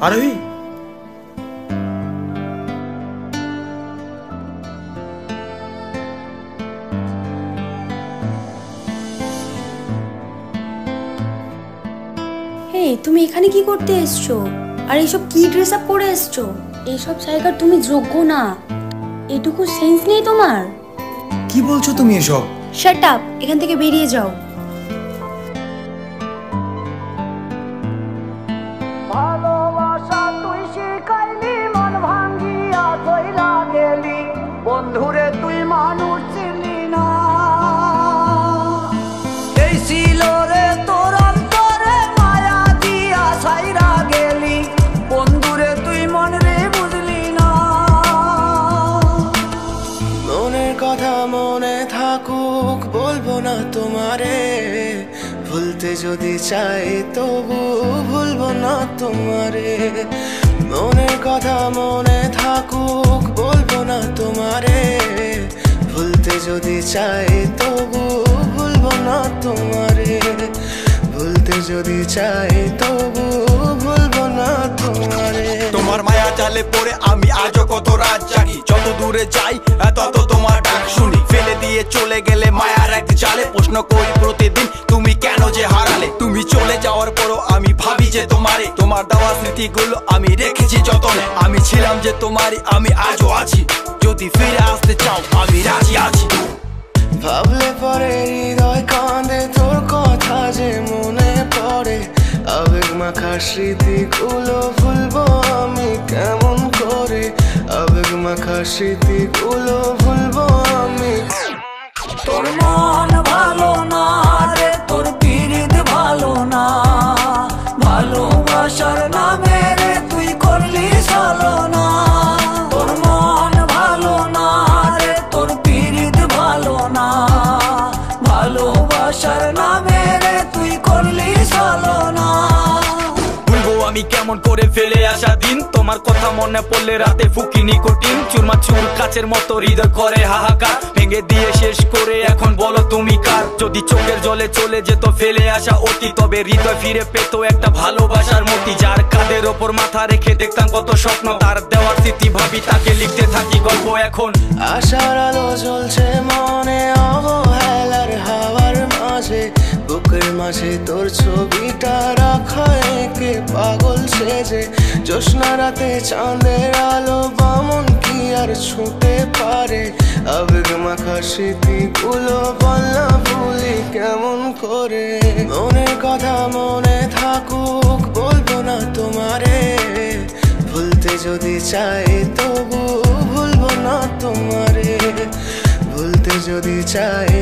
আরোহী, তুমি এখানে কি করতে এসছো? আর এইসব কি ড্রেস আপ পরে এসছো? এইসব জায়গার তুমি যোগ্য না। এটুকু সেন্স নেই তোমার? কি বলছো তুমি এসব? শাট আপ, এখান থেকে বেরিয়ে যাও। ভালোবাসা তুই শিখাইলি, মন ভাঙ্গিয়া কইরা গেলি, বন্ধুরে তুই মানুষ ছিলি না। এই ছিল রে তোর অন্তরে মায়া দিয়া ছাইরা গেলি, বন্ধুরে তুই মন রে বুঝলি না। মনের কথা মনে থাকুক, বলবো না তোমারে, ভুলতে যদি চাই তবু ভুলবো না তোমারে। মনের কথা মনে থাকুক, বলবো না তোমারে, ভুলতে যদি চাই তবু ভুলবো না তোমারে। ভুলতে যদি চাই তবু ভুলবো না তোমারে। তোমার মায়া জালে পড়ে আমি আজও কত রাত জাগি, যত দূরে যাই তত তোমার ডাক শুনি। ফেলে দিয়ে চলে গেলে মায়ার এক জালে, প্রশ্ন করি প্রতিদিন তুমি কেন যে হারালে। তুমি চলে যাওয়ার পরও আমি ভাবি যে তোমারে, তোমার দেওয়া স্মৃতিগুলো আমি রেখেছি যতনে। আমি ছিলাম যে তোমারই, আমি আজও আছি, যদি ফিরে আসতে চাও আমি রাজি আছি। ভাবলে পরে হৃদয় কাঁদে, তোর কথা যে মনে পড়ে, আবেগ মাখা স্মৃতিগুলো ভুলবো আমি কেমন করে। আবেগ মাখা স্মৃতিগুলো ভুলবো আমি। তোর মন ভালো না রে, তোর পীড়িত ভালো না, ভালোবাসার নামে রে তুই করলি ছলনা। তোর মন ভালো না রে, তোর পীড়িত ভালো না, ভালোবাসার নামে রে তুই করলি ছলনা। আমি কেমন করে ফেলে আসা দিন, তোমার কথা মনে পড়লে রাতে ফুকি নিকোটিন, চুরমা চুর কাচের মতো হৃদয় করে হাহাকার, ভেঙে দিয়ে শেষ করে এখন বলো তুমি কার। যদি চোখের জলে চলে যেত ফেলে আসা অতি, তবে হৃদয় ফিরে পেত একটা ভালোবাসার মতি। যার কাঁধের ওপর মাথা রেখে দেখতাম কত স্বপ্ন, তার দেওয়ার স্মৃতি ভাবি তাকে লিখতে থাকি গল্প এখন। আশার আলো জ্বলছে মনে অবহেলার হাওয়ার মাঝে, বুকের মাঝে তোর ছবিটা রাখা একে পাগল সেজে। জ্যোৎস্না রাতে চাঁদের আলো বামন কি আর ছুঁতে পারে, আবেগ মাখা স্মৃতিগুলো বল না ভুলি কেমন করে। মনের কথা মনে থাকুক, বলবো না তোমারে, ভুলতে যদি চাই তবু ভুলবো না তোমারে। ভুলতে যদি চাই